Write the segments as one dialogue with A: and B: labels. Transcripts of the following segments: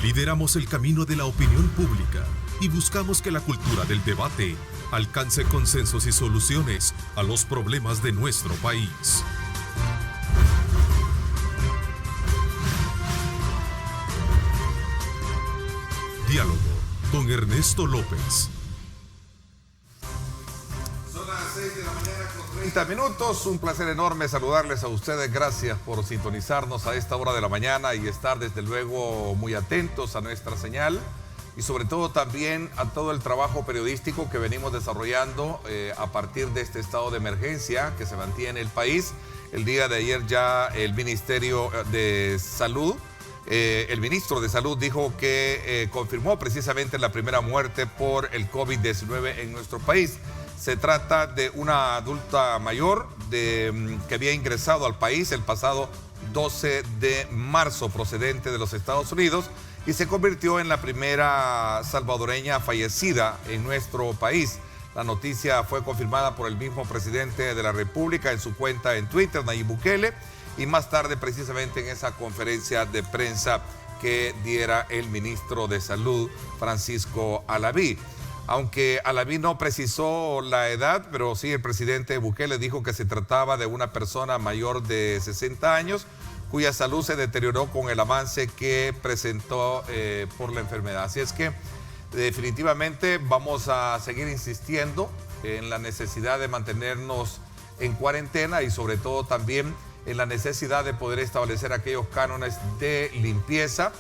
A: Lideramos el camino de la opinión pública y buscamos que la cultura del debate alcance consensos y soluciones a los problemas de nuestro país. Diálogo con Ernesto López.
B: Son las 6 de la mañana con 30 minutos. Un placer enorme saludarles a ustedes. Gracias por sintonizarnos a esta hora de la mañana y estar desde luego muy atentos a nuestra señal y sobre todo también a todo el trabajo periodístico que venimos desarrollando a partir de este estado de emergencia que se mantiene en el país. El día de ayer ya el Ministerio de Salud, el ministro de Salud dijo que confirmó precisamente la primera muerte por el COVID-19 en nuestro país. Se trata de una adulta mayor que había ingresado al país el pasado 12 de marzo procedente de los Estados Unidos y se convirtió en la primera salvadoreña fallecida en nuestro país. La noticia fue confirmada por el mismo presidente de la República en su cuenta en Twitter, Nayib Bukele, y más tarde precisamente en esa conferencia de prensa que diera el ministro de Salud, Francisco Alaví. Aunque Alaví no precisó la edad, pero sí el presidente Bukele dijo que se trataba de una persona mayor de 60 años, cuya salud se deterioró con el avance que presentó por la enfermedad. Así es que definitivamente vamos a seguir insistiendo en la necesidad de mantenernos en cuarentena y sobre todo también en la necesidad de poder establecer aquellos cánones de limpieza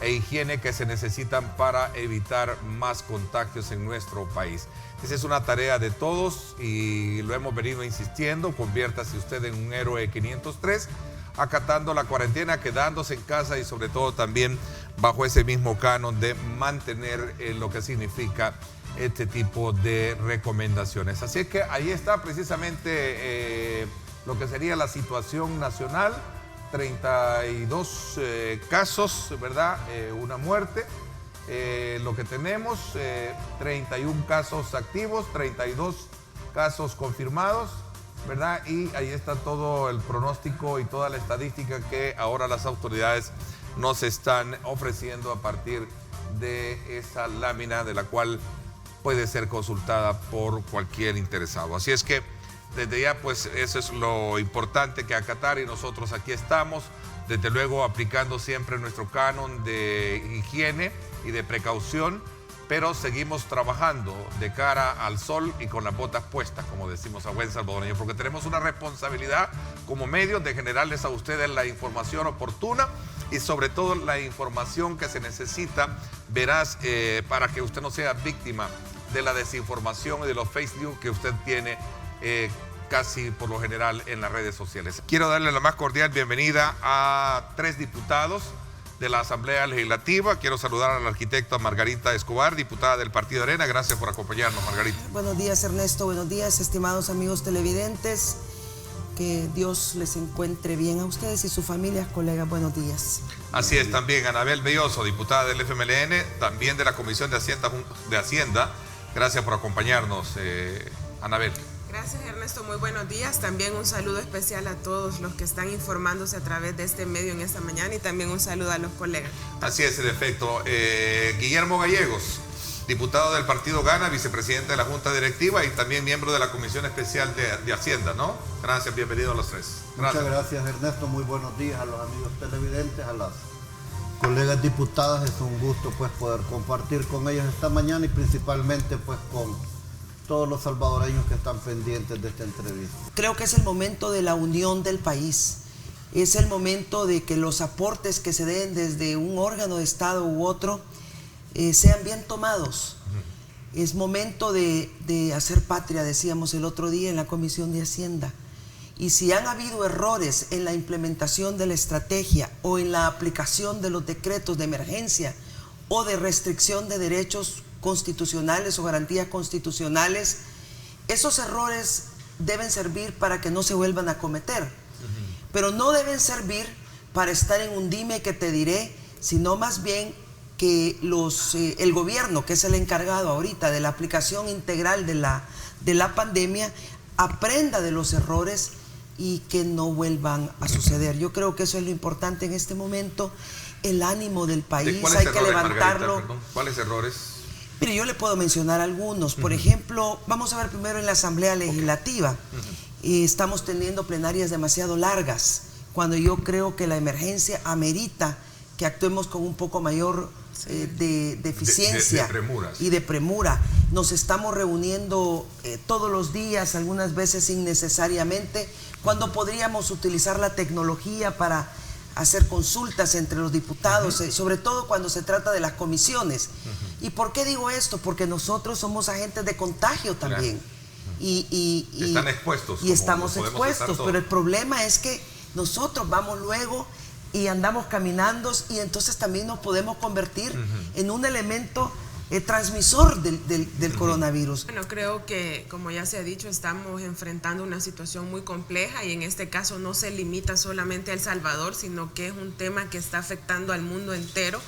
B: e higiene que se necesitan para evitar más contagios en nuestro país. Esa es una tarea de todos y lo hemos venido insistiendo. Conviértase usted en un héroe 503, acatando la cuarentena, quedándose en casa y sobre todo también bajo ese mismo canon de mantener lo que significa este tipo de recomendaciones. Así es que ahí está precisamente lo que sería la situación nacional. 32 casos, ¿verdad? Una muerte. Lo que tenemos, 31 casos activos, 32 casos confirmados, ¿verdad? Y ahí está todo el pronóstico y toda la estadística que ahora las autoridades nos están ofreciendo a partir de esa lámina de la cual puede ser consultada por cualquier interesado. Así es que desde ya, pues eso es lo importante que acatar y nosotros aquí estamos, desde luego aplicando siempre nuestro canon de higiene y de precaución, pero seguimos trabajando de cara al sol y con las botas puestas, como decimos a buen salvadoreño, porque tenemos una responsabilidad como medios de generarles a ustedes la información oportuna y sobre todo la información que se necesita, veraz, para que usted no sea víctima de la desinformación y de los fake news que usted tiene casi por lo general en las redes sociales. Quiero darle la más cordial bienvenida a 3 diputados de la Asamblea Legislativa. Quiero saludar a la arquitecta Margarita Escobar, diputada del Partido Arena. Gracias por acompañarnos, Margarita.
C: Buenos días, Ernesto. Buenos días, estimados amigos televidentes. Que Dios les encuentre bien a ustedes y sus familias, colegas. Buenos días.
B: Así es, también Anabel Belloso, diputada del FMLN, también de la Comisión de Hacienda. Gracias por acompañarnos, Anabel.
D: Gracias, Ernesto. Muy buenos días. También un saludo especial a todos los que están informándose a través de este medio en esta mañana y también un saludo a los colegas.
B: Así es, en efecto. Guillermo Gallegos, diputado del Partido Gana, vicepresidente de la Junta Directiva y también miembro de la Comisión Especial de Hacienda, ¿no? Gracias, bienvenidos a los 3.
E: Muchas gracias, Ernesto. Muy buenos días a los amigos televidentes, a las colegas diputadas. Es un gusto pues poder compartir con ellos esta mañana y principalmente pues con todos los salvadoreños que están pendientes de esta entrevista.
C: Creo que es el momento de la unión del país. Es el momento de que los aportes que se den desde un órgano de Estado u otro sean bien tomados. Es momento de hacer patria, decíamos el otro día en la Comisión de Hacienda. Y si han habido errores en la implementación de la estrategia o en la aplicación de los decretos de emergencia o de restricción de derechos constitucionales o garantías constitucionales, esos errores deben servir para que no se vuelvan a cometer, pero no deben servir para estar en un dime que te diré, sino más bien que el gobierno, que es el encargado ahorita de la aplicación integral de la pandemia, aprenda de los errores y que no vuelvan a suceder. Yo creo que eso es lo importante en este momento el ánimo del país,
B: ¿Cuáles
C: hay que
B: errores,
C: levantarlo.
B: Margarita, ¿cuáles errores?
C: Mire, yo le puedo mencionar algunos. Por ejemplo, vamos a ver primero en la Asamblea Legislativa. Estamos teniendo plenarias demasiado largas, cuando yo creo que la emergencia amerita que actuemos con un poco mayor de eficiencia y de premura. Nos estamos reuniendo todos los días, algunas veces innecesariamente, cuando podríamos utilizar la tecnología para hacer consultas entre los diputados, sobre todo cuando se trata de las comisiones. ¿Y por qué digo esto? Porque nosotros somos agentes de contagio también. Y
B: están expuestos.
C: Y estamos expuestos, pero el problema es que nosotros vamos luego y andamos caminando y entonces también nos podemos convertir en un elemento transmisor del coronavirus.
D: Bueno, creo que, como ya se ha dicho, estamos enfrentando una situación muy compleja y en este caso no se limita solamente a El Salvador, sino que es un tema que está afectando al mundo entero.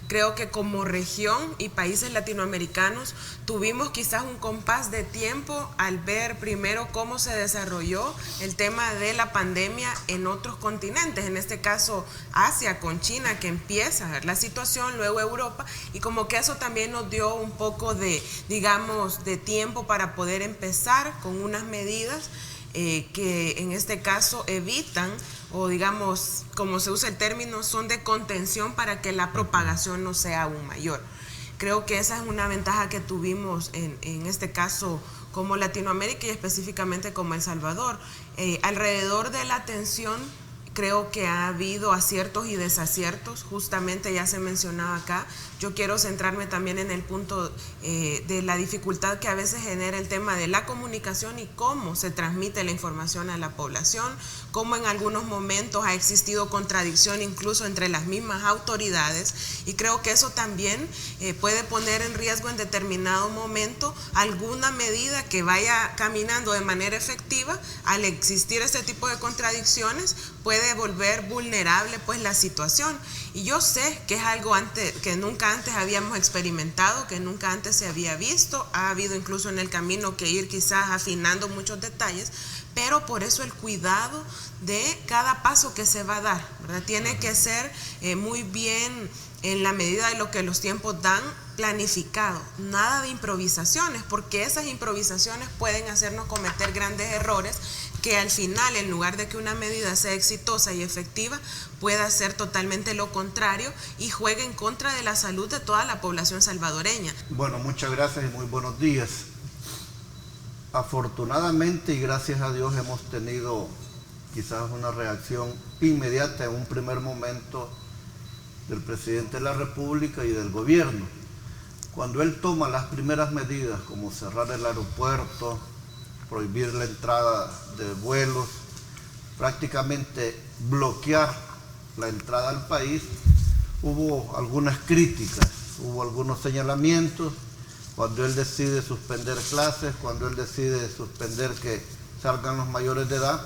D: Creo que como región y países latinoamericanos tuvimos quizás un compás de tiempo al ver primero cómo se desarrolló el tema de la pandemia en otros continentes, en este caso Asia con China, que empieza la situación, luego Europa, y como que eso también nos dio un poco de, digamos, de tiempo para poder empezar con unas medidas que en este caso evitan, o digamos, como se usa el término, son de contención para que la propagación no sea aún mayor. Creo que esa es una ventaja que tuvimos en este caso como Latinoamérica y específicamente como El Salvador. Alrededor de la atención, creo que ha habido aciertos y desaciertos, justamente ya se mencionaba acá. Yo quiero centrarme también en el punto de la dificultad que a veces genera el tema de la comunicación y cómo se transmite la información a la población, cómo en algunos momentos ha existido contradicción incluso entre las mismas autoridades, y creo que eso también puede poner en riesgo en determinado momento alguna medida que vaya caminando de manera efectiva. Al existir este tipo de contradicciones puede volver vulnerable pues la situación, y yo sé que es algo que nunca antes habíamos experimentado, que nunca antes se había visto. Ha habido incluso en el camino que ir quizás afinando muchos detalles, pero por eso el cuidado de cada paso que se va a dar, ¿verdad? Tiene que ser muy bien, en la medida de lo que los tiempos dan, planificado, nada de improvisaciones, porque esas improvisaciones pueden hacernos cometer grandes errores que al final, en lugar de que una medida sea exitosa y efectiva, pueda ser totalmente lo contrario y juegue en contra de la salud de toda la población salvadoreña.
E: Bueno, muchas gracias y muy buenos días. Afortunadamente y gracias a Dios hemos tenido quizás una reacción inmediata en un primer momento del presidente de la República y del gobierno. Cuando él toma las primeras medidas, como cerrar el aeropuerto, prohibir la entrada de vuelos, prácticamente bloquear la entrada al país, hubo algunas críticas, hubo algunos señalamientos. Cuando él decide suspender clases, cuando él decide suspender que salgan los mayores de edad,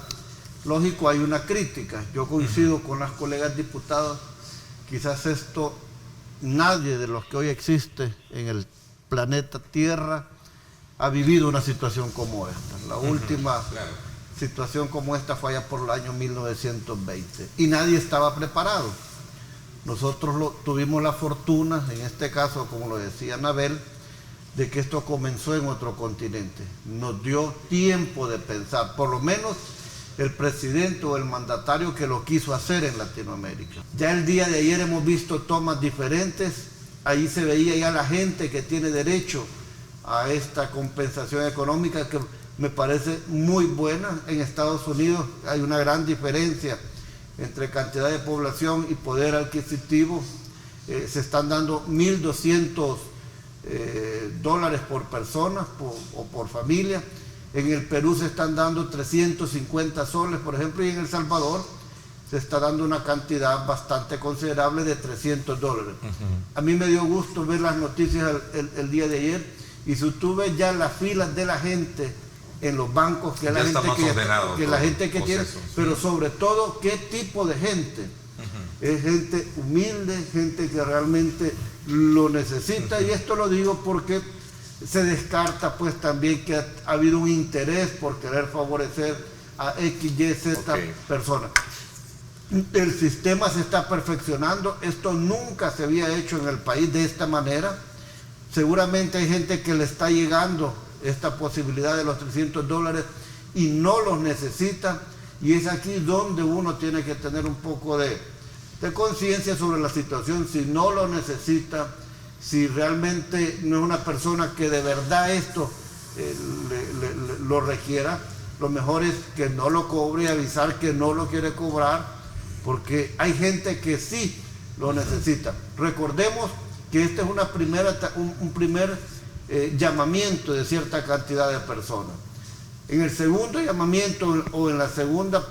E: lógico, hay una crítica. Yo coincido con las colegas diputadas, quizás esto, nadie de los que hoy existe en el planeta Tierra ha vivido una situación como esta. La última situación como esta fue allá por el año 1920 y nadie estaba preparado. Nosotros tuvimos la fortuna, en este caso, como lo decía Anabel, de que esto comenzó en otro continente. Nos dio tiempo de pensar, por lo menos el presidente o el mandatario que lo quiso hacer en Latinoamérica. Ya el día de ayer hemos visto tomas diferentes, ahí se veía ya la gente que tiene derecho a esta compensación económica, que me parece muy buena. En Estados Unidos hay una gran diferencia entre cantidad de población y poder adquisitivo. Se están dando $1,200 por persona o por familia. En el Perú se están dando 350 soles, por ejemplo, y en El Salvador se está dando una cantidad bastante considerable de $300. A mí me dio gusto ver las noticias el día de ayer, y si tú ves ya las filas de la gente en los bancos, que es la gente que tiene, pero sobre todo qué tipo de gente. Es gente humilde, gente que realmente lo necesita, y esto lo digo porque se descarta pues también que ha habido un interés por querer favorecer a X, Y, Z personas. El sistema se está perfeccionando. Esto nunca se había hecho en el país de esta manera. Seguramente hay gente que le está llegando esta posibilidad de los $300 y no los necesita. Y es aquí donde uno tiene que tener un poco de conciencia sobre la situación. Si no lo necesita, si realmente no es una persona que de verdad esto lo requiera, lo mejor es que no lo cobre y avisar que no lo quiere cobrar, porque hay gente que sí lo necesita. Recordemos que este es un primer llamamiento de cierta cantidad de personas. En el segundo llamamiento o en la segunda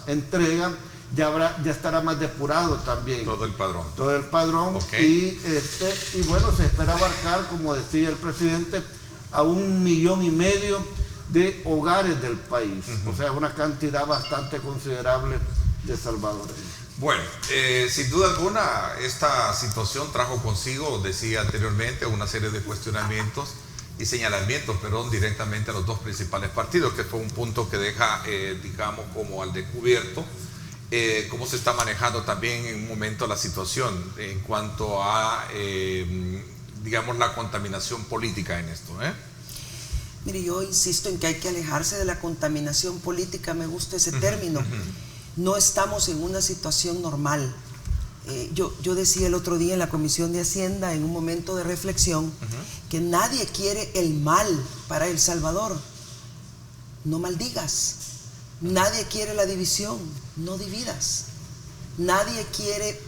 E: entrega ya estará más depurado también.
B: Todo el padrón.
E: Todo el padrón. Okay. Y bueno, se espera abarcar, como decía el presidente, a 1,5 millones de hogares del país. O sea, una cantidad bastante considerable de salvadoreños.
B: Bueno, sin duda alguna, esta situación trajo consigo, decía anteriormente, una serie de cuestionamientos y señalamientos, directamente a los dos principales partidos, que fue un punto que deja, digamos, como al descubierto cómo se está manejando también en un momento la situación en cuanto a, digamos, la contaminación política en esto.
C: Mire, yo insisto en que hay que alejarse de la contaminación política, me gusta ese término. No estamos en una situación normal. Yo decía el otro día en la Comisión de Hacienda, en un momento de reflexión, que nadie quiere el mal para El Salvador. No maldigas. Nadie quiere la división, no dividas. Nadie quiere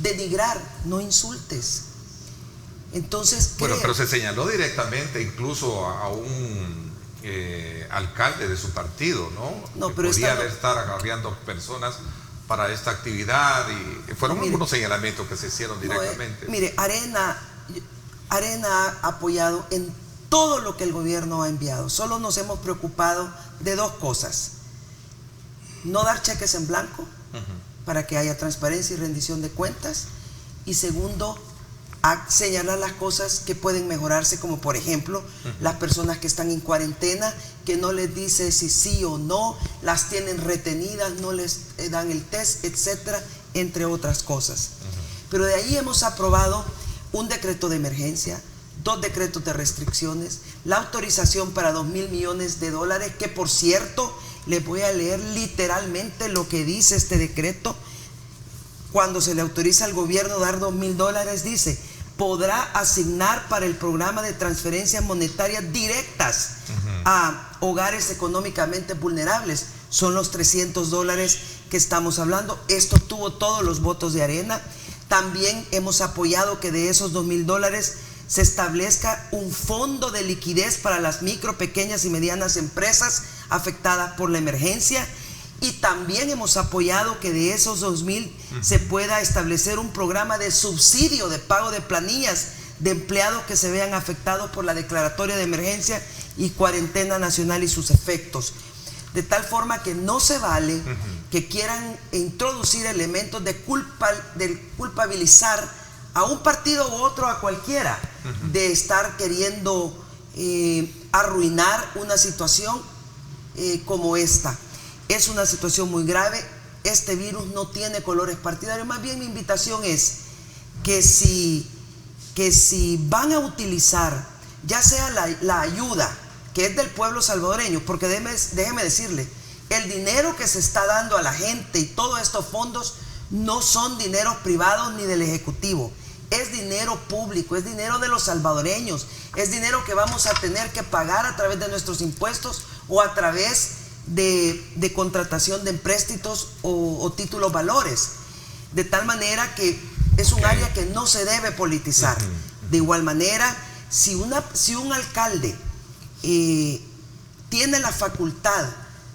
C: denigrar, no insultes. Entonces,
B: bueno, pero se señaló directamente incluso a un alcalde de su partido, ¿no? Que
C: pero
B: podía estar agarreando personas para esta actividad, y fueron algunos señalamientos que se hicieron directamente.
C: Mire, Arena ha apoyado en todo lo que el gobierno ha enviado. Solo nos hemos preocupado de dos cosas: no dar cheques en blanco para que haya transparencia y rendición de cuentas, y segundo, a señalar las cosas que pueden mejorarse, como por ejemplo las personas que están en cuarentena, que no les dice si sí o no, las tienen retenidas, no les dan el test, etcétera, entre otras cosas. Pero de ahí hemos aprobado un decreto de emergencia, 2 decretos de restricciones, la autorización para $2,000 millones, que por cierto, les voy a leer literalmente lo que dice este decreto. Cuando se le autoriza al gobierno dar $2,000, dice: podrá asignar para el programa de transferencias monetarias directas a hogares económicamente vulnerables. Son los $300 que estamos hablando. Esto tuvo todos los votos de Arena. También hemos apoyado que de esos $2,000 se establezca un fondo de liquidez para las micro, pequeñas y medianas empresas afectadas por la emergencia. Y también hemos apoyado que de esos 2,000 se pueda establecer un programa de subsidio de pago de planillas de empleados que se vean afectados por la declaratoria de emergencia y cuarentena nacional y sus efectos. De tal forma que no se vale que quieran introducir elementos de culpabilizar a un partido u otro, a cualquiera, de estar queriendo arruinar una situación como esta. Es una situación muy grave. Este virus no tiene colores partidarios. Más bien mi invitación es que si van a utilizar ya sea la ayuda que es del pueblo salvadoreño, porque déjeme decirle, el dinero que se está dando a la gente y todos estos fondos no son dineros privados ni del Ejecutivo, es dinero público, es dinero de los salvadoreños, es dinero que vamos a tener que pagar a través de nuestros impuestos o a través de contratación de empréstitos o títulos valores, de tal manera que es un área que no se debe politizar. De igual manera, si un alcalde tiene la facultad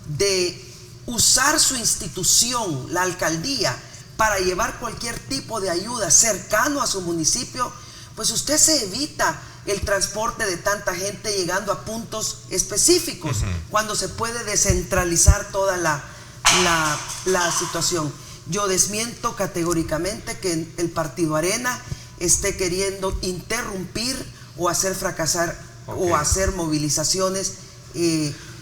C: de usar su institución, la alcaldía, para llevar cualquier tipo de ayuda cercano a su municipio, pues usted se evita el transporte de tanta gente llegando a puntos específicos, cuando se puede descentralizar toda la situación. Yo desmiento categóricamente que el partido Arena esté queriendo interrumpir o hacer fracasar o hacer movilizaciones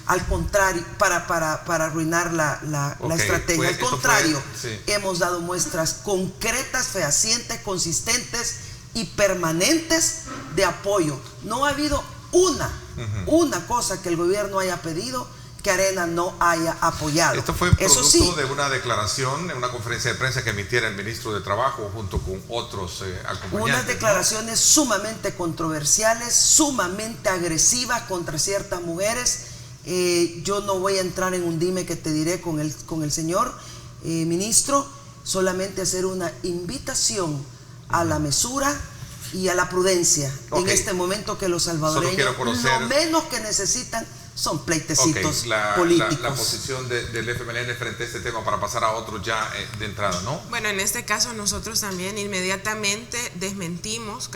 C: al contrario, para arruinar la estrategia. Al contrario, hemos dado muestras concretas, fehacientes, consistentes y permanentes de apoyo. No ha habido una cosa que el gobierno haya pedido que Arena no haya apoyado.
B: Esto fue producto de una declaración en una conferencia de prensa que emitiera el ministro de Trabajo junto con otros acompañantes.
C: Unas declaraciones sumamente controversiales, sumamente agresivas contra ciertas mujeres. Yo no voy a entrar en un dime que te diré con el señor ministro, solamente hacer una invitación a la mesura y a la prudencia en este momento que los salvadoreños lo menos que necesitan son pleitecitos políticos.
B: La posición del FMLN frente a este tema para pasar a otro ya de entrada, ¿no?
D: Bueno, en este caso nosotros también inmediatamente desmentimos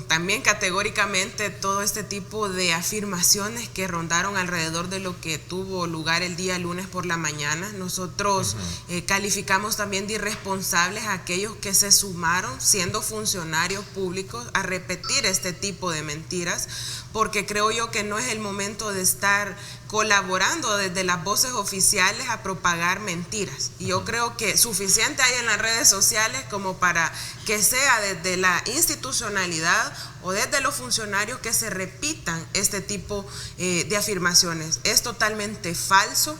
D: también categóricamente todo este tipo de afirmaciones que rondaron alrededor de lo que tuvo lugar el día lunes por la mañana. Nosotros calificamos también de irresponsables a aquellos que se sumaron siendo funcionarios públicos a repetir este tipo de mentiras, porque creo yo que no es el momento de estar colaborando desde las voces oficiales a propagar mentiras. Y yo creo que suficiente hay en las redes sociales como para que sea desde la institucionalidad o desde los funcionarios que se repitan este tipo de afirmaciones. Es totalmente falso.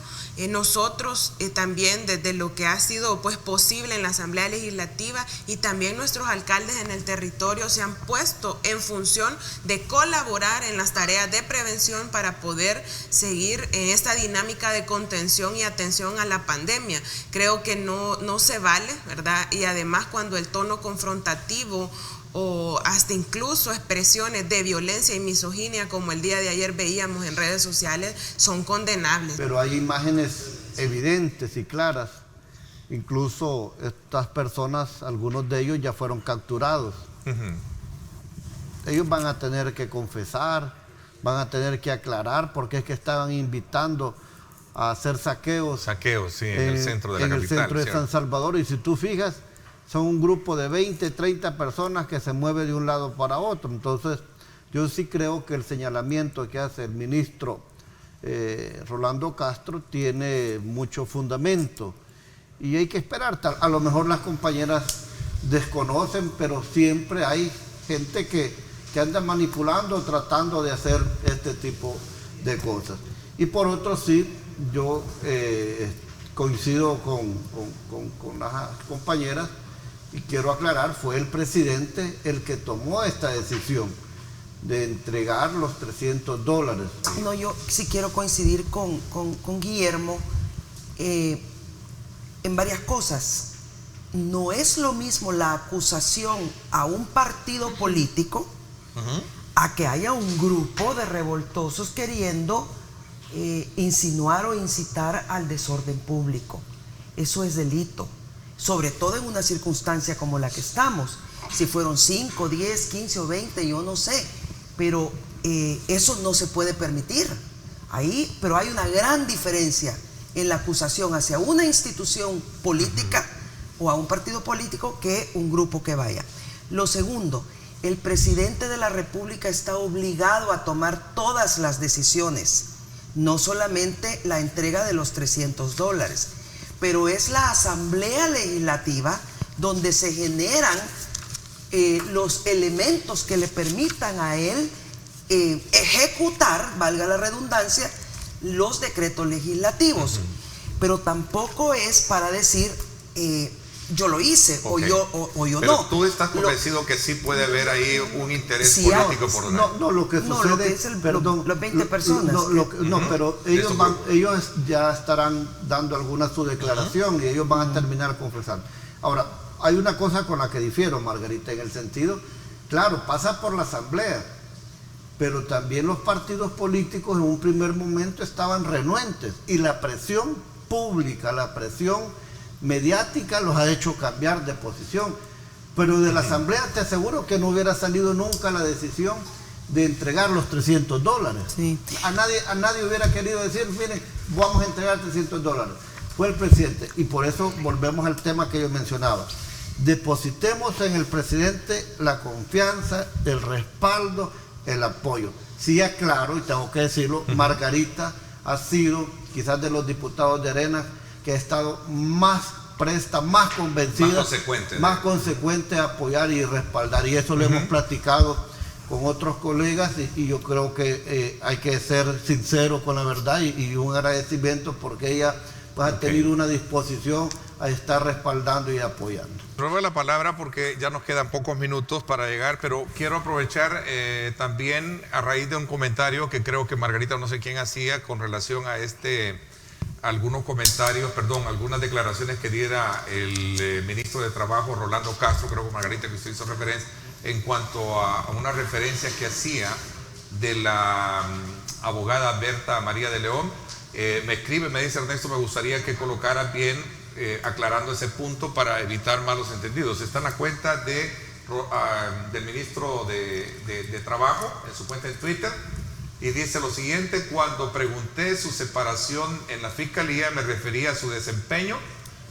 D: Nosotros también desde lo que ha sido pues posible en la Asamblea Legislativa y también nuestros alcaldes en el territorio se han puesto en función de colaborar en las tareas de prevención para poder seguir en esta dinámica de contención y atención a la pandemia. Creo que no se vale, ¿verdad? Y además cuando el tono confrontativo o hasta incluso expresiones de violencia y misoginia como el día de ayer veíamos en redes sociales son condenables.
E: Pero hay imágenes evidentes y claras, incluso estas personas, algunos de ellos ya fueron capturados. Ellos van a tener que confesar, van a tener que aclarar porque es que estaban invitando a hacer saqueos.
B: Sí, en el centro de la capital.
E: En el centro de San Salvador, y si tú fijas, son un grupo de 20, 30 personas que se mueve de un lado para otro. Entonces, yo sí creo que el señalamiento que hace el ministro Rolando Castro tiene mucho fundamento. Y hay que esperar. A lo mejor las compañeras desconocen, pero siempre hay gente que anda manipulando, tratando de hacer este tipo de cosas. Y por otro, sí, yo coincido con las compañeras. Y quiero aclarar, fue el presidente el que tomó esta decisión de entregar los $300.
C: No, yo sí quiero coincidir con Guillermo en varias cosas. No es lo mismo la acusación a un partido político a que haya un grupo de revoltosos queriendo insinuar o incitar al desorden público. Eso es delito. Sobre todo en una circunstancia como la que estamos. Si fueron 5, 10, 15 o 20, yo no sé, pero eso no se puede permitir. Pero hay una gran diferencia en la acusación hacia una institución política o a un partido político que un grupo que vaya. Lo segundo, el presidente de la República está obligado a tomar todas las decisiones, no solamente la entrega de los $300. Pero es la Asamblea Legislativa donde se generan los elementos que le permitan a él ejecutar, valga la redundancia, los decretos legislativos. Pero tampoco es para decir yo lo hice o yo
B: pero
C: no.
B: Pero tú estás convencido que sí puede haber ahí un interés político por donde.
E: No, lo que sucede,
C: lo que es los 20 personas.
E: Pero ellos ya estarán dando alguna su declaración y ellos van a terminar confesando. Ahora, hay una cosa con la que difiero, Margarita, en el sentido, claro, pasa por la Asamblea, pero también los partidos políticos en un primer momento estaban renuentes y la presión pública, la presión mediática los ha hecho cambiar de posición, pero de la Asamblea te aseguro que no hubiera salido nunca la decisión de entregar los $300.
C: Sí.
E: A nadie hubiera querido decir, miren, vamos a entregar $300. Fue el presidente, y por eso volvemos al tema que yo mencionaba. Depositemos en el presidente la confianza, el respaldo, el apoyo. Sí, aclaro, y tengo que decirlo, Margarita ha sido quizás de los diputados de Arena que ha estado más presta, más convencida, más consecuente a apoyar y respaldar. Y eso lo hemos platicado con otros colegas y yo creo que hay que ser sincero con la verdad y un agradecimiento porque ella pues, ha tenido una disposición a estar respaldando y apoyando.
B: Robo la palabra porque ya nos quedan pocos minutos para llegar, pero quiero aprovechar también a raíz de un comentario que creo que Margarita, no sé quién hacía, con relación a algunas declaraciones que diera el ministro de Trabajo, Rolando Castro, creo que Margarita, que usted hizo referencia, en cuanto a una referencia que hacía de la abogada Berta María de León. Me escribe, me dice: Ernesto, me gustaría que colocara bien, aclarando ese punto para evitar malos entendidos. Está en la cuenta del ministro de Trabajo, en su cuenta en Twitter, y dice lo siguiente: cuando pregunté su separación en la fiscalía me refería a su desempeño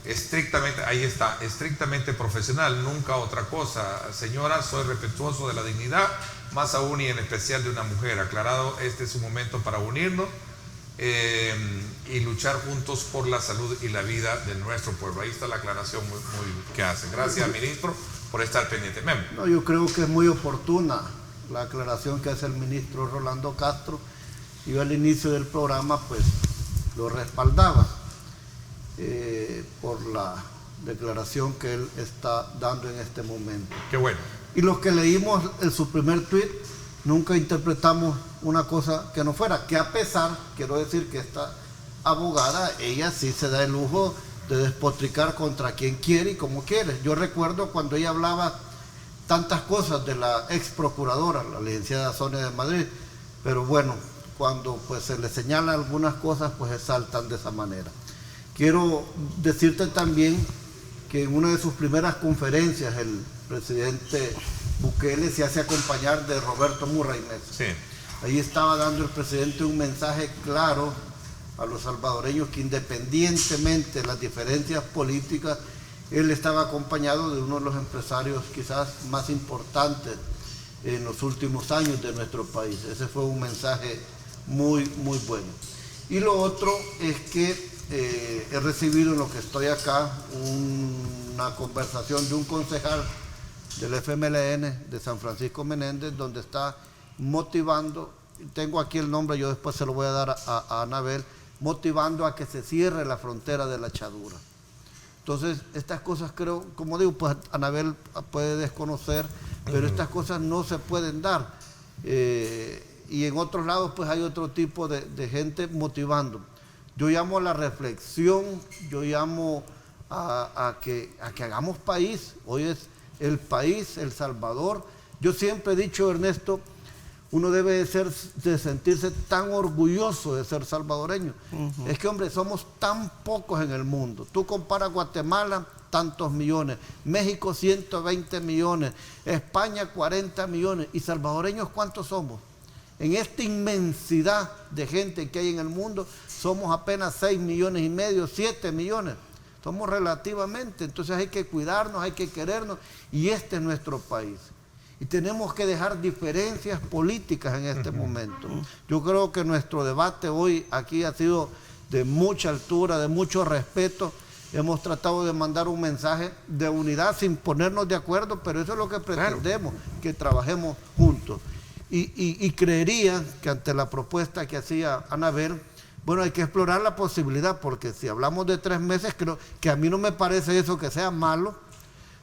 B: estrictamente, ahí está, estrictamente profesional, nunca otra cosa. Señora, soy respetuoso de la dignidad, más aún y en especial de una mujer. Aclarado, este es un momento para unirnos y luchar juntos por la salud y la vida de nuestro pueblo. Ahí está la aclaración muy que hace. Gracias, ministro, por estar pendiente.
E: No, yo creo que es muy oportuna la aclaración que hace el ministro Rolando Castro. Yo al inicio del programa pues lo respaldaba por la declaración que él está dando en este momento.
B: Qué bueno.
E: Y los que leímos su primer tuit nunca interpretamos una cosa que no fuera, que a pesar, quiero decir que esta abogada, ella sí se da el lujo de despotricar contra quien quiere y como quiere. Yo recuerdo cuando ella hablaba tantas cosas de la ex procuradora, la licenciada Sonia de Madrid, pero bueno, cuando pues se le señalan algunas cosas, pues se saltan de esa manera. Quiero decirte también que en una de sus primeras conferencias el presidente Bukele se hace acompañar de Roberto Murray Mesa.
B: Sí.
E: Ahí estaba dando el presidente un mensaje claro a los salvadoreños que independientemente de las diferencias políticas, él estaba acompañado de uno de los empresarios quizás más importantes en los últimos años de nuestro país. Ese fue un mensaje muy bueno. Y lo otro es que he recibido en lo que estoy acá una conversación de un concejal del FMLN de San Francisco Menéndez, donde está motivando, tengo aquí el nombre, yo después se lo voy a dar a Anabel, motivando a que se cierre la frontera de la Chadura. Entonces, estas cosas creo, como digo, pues Anabel puede desconocer, pero estas cosas no se pueden dar. Y en otros lados, pues hay otro tipo de gente motivando. Yo llamo a la reflexión, yo llamo a que hagamos país. Hoy es el país, El Salvador. Yo siempre he dicho, Ernesto, uno debe de sentirse tan orgulloso de ser salvadoreño. Es que, hombre, somos tan pocos en el mundo. Tú comparas Guatemala, tantos millones, México 120 millones, España 40 millones, y salvadoreños, ¿cuántos somos? En esta inmensidad de gente que hay en el mundo, somos apenas 6 millones y medio, 7 millones. Somos relativamente, entonces hay que cuidarnos, hay que querernos, y este es nuestro país. Y tenemos que dejar diferencias políticas en este momento. Yo creo que nuestro debate hoy aquí ha sido de mucha altura, de mucho respeto. Hemos tratado de mandar un mensaje de unidad sin ponernos de acuerdo, pero eso es lo que pretendemos, que trabajemos juntos. Y creería que ante la propuesta que hacía Anabel, bueno, hay que explorar la posibilidad, porque si hablamos de 3 meses, creo que a mí no me parece eso que sea malo,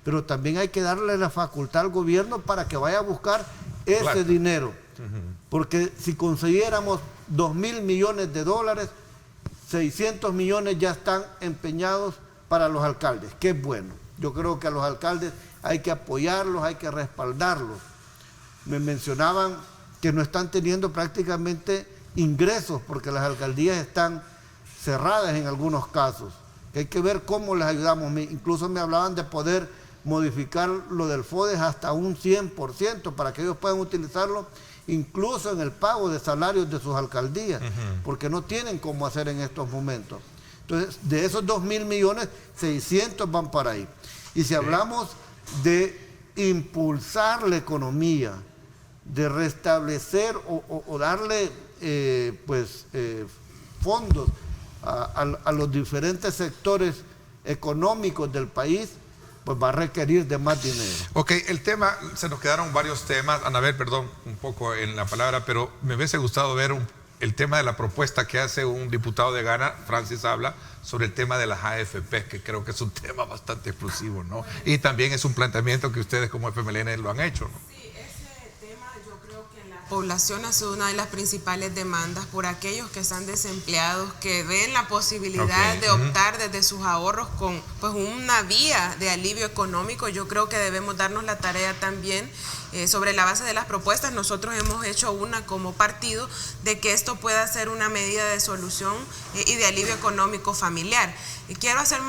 E: pero también hay que darle la facultad al gobierno para que vaya a buscar ese dinero. Porque si consiguiéramos 2.000 millones de dólares, 600 millones ya están empeñados para los alcaldes, que es bueno. Yo creo que a los alcaldes hay que apoyarlos, hay que respaldarlos. Me mencionaban que no están teniendo prácticamente ingresos porque las alcaldías están cerradas en algunos casos. Hay que ver cómo les ayudamos. Incluso me hablaban de poder modificar lo del FODES hasta un 100% para que ellos puedan utilizarlo incluso en el pago de salarios de sus alcaldías, porque no tienen cómo hacer en estos momentos. Entonces, de esos 2.000 millones, 600 van para ahí. Y si hablamos de impulsar la economía, de restablecer o darle fondos a los diferentes sectores económicos del país, pues va a requerir de más dinero.
B: Ok, el tema, se nos quedaron varios temas. Anabel, perdón, un poco en la palabra, pero me hubiese gustado ver el tema de la propuesta que hace un diputado de Ghana, Francis habla, sobre el tema de las AFP, que creo que es un tema bastante exclusivo, ¿no? Y también es un planteamiento que ustedes como FMLN lo han hecho, ¿no?
D: Población ha sido una de las principales demandas por aquellos que están desempleados, que ven la posibilidad de optar desde sus ahorros con pues una vía de alivio económico. Yo creo que debemos darnos la tarea también, sobre la base de las propuestas, nosotros hemos hecho una como partido, de que esto pueda ser una medida de solución y de alivio económico familiar. Y quiero hacer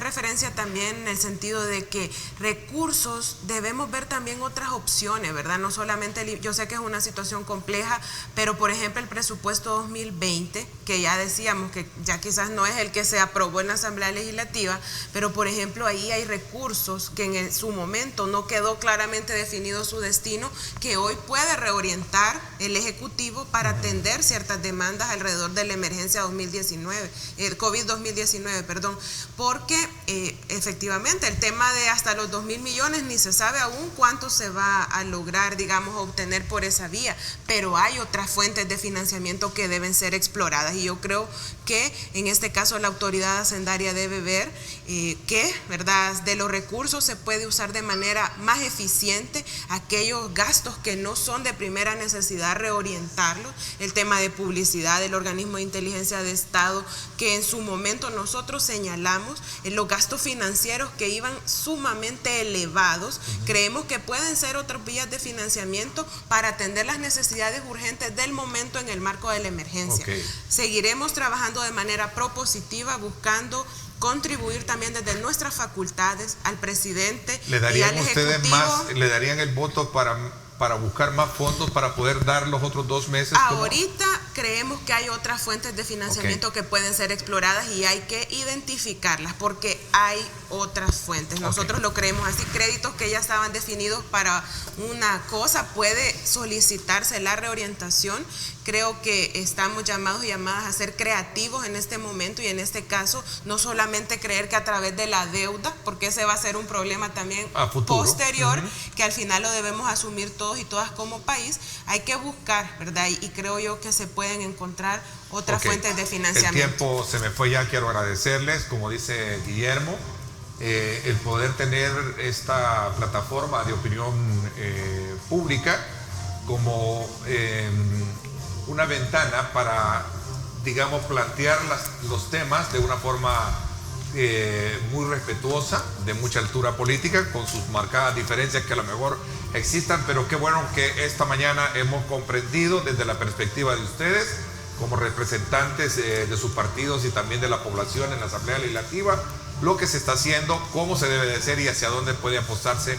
D: referencia también en el sentido de que recursos debemos ver también otras opciones, ¿verdad? No solamente, yo sé que es una situación compleja, pero por ejemplo el presupuesto 2020, que ya decíamos que ya quizás no es el que se aprobó en la Asamblea Legislativa, pero por ejemplo ahí hay recursos que en su momento no quedó claramente definido su destino, que hoy puede reorientar el Ejecutivo para atender ciertas demandas alrededor de la emergencia 2019, el COVID-2019, porque efectivamente el tema de hasta los 2.000 millones ni se sabe aún cuánto se va a lograr, digamos, obtener por esa vía, pero hay otras fuentes de financiamiento que deben ser exploradas, y yo creo que en este caso la autoridad hacendaria debe ver que, ¿verdad?, de los recursos se puede usar de manera más eficiente aquellos gastos que no son de primera necesidad, reorientarlos. El tema de publicidad del organismo de inteligencia de Estado, que en su momento nosotros señalamos los gastos financieros que iban sumamente elevados, creemos que pueden ser otras vías de financiamiento para atender las necesidades urgentes del momento en el marco de la emergencia. Seguiremos trabajando de manera propositiva, buscando contribuir también desde nuestras facultades al presidente
B: y al Ejecutivo. ¿Ustedes le darían el voto para buscar más fondos para poder dar los otros 2 meses?
D: Ahorita creemos que hay otras fuentes de financiamiento que pueden ser exploradas y hay que identificarlas porque hay otras fuentes. Nosotros lo creemos así. Créditos que ya estaban definidos para una cosa, puede solicitarse la reorientación. Creo que estamos llamados y llamadas a ser creativos en este momento y en este caso no solamente creer que a través de la deuda, porque ese va a ser un problema también posterior, que al final lo debemos asumir todos y todas como país. Hay que buscar, ¿verdad? Y creo yo que se pueden encontrar otras fuentes de financiamiento.
B: El tiempo se me fue ya, quiero agradecerles, como dice Guillermo, el poder tener esta plataforma de opinión pública como una ventana para, digamos, plantear los temas de una forma muy respetuosa, de mucha altura política, con sus marcadas diferencias que a lo mejor existan, pero qué bueno que esta mañana hemos comprendido desde la perspectiva de ustedes, como representantes de sus partidos y también de la población en la Asamblea Legislativa, lo que se está haciendo, cómo se debe de hacer y hacia dónde puede apostarle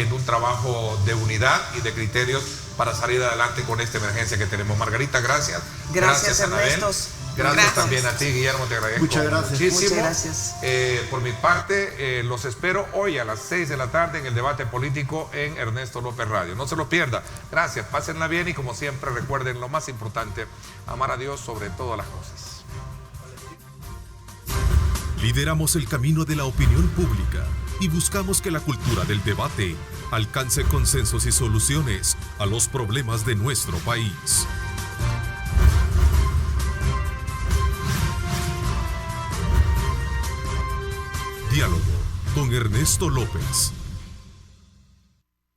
B: en un trabajo de unidad y de criterios para salir adelante con esta emergencia que tenemos. Margarita, gracias.
C: Gracias,
B: Anabel. Gracias también a ti, Guillermo, te agradezco
E: muchas gracias.
B: muchísimo.
C: Muchas gracias.
B: Por mi parte, los espero hoy a las 6 de la tarde en el debate político en Ernesto López Radio. No se lo pierda. Gracias, pásenla bien y como siempre recuerden lo más importante, amar a Dios sobre todas las cosas.
A: Lideramos el camino de la opinión pública y buscamos que la cultura del debate alcance consensos y soluciones a los problemas de nuestro país. Diálogo con Ernesto López.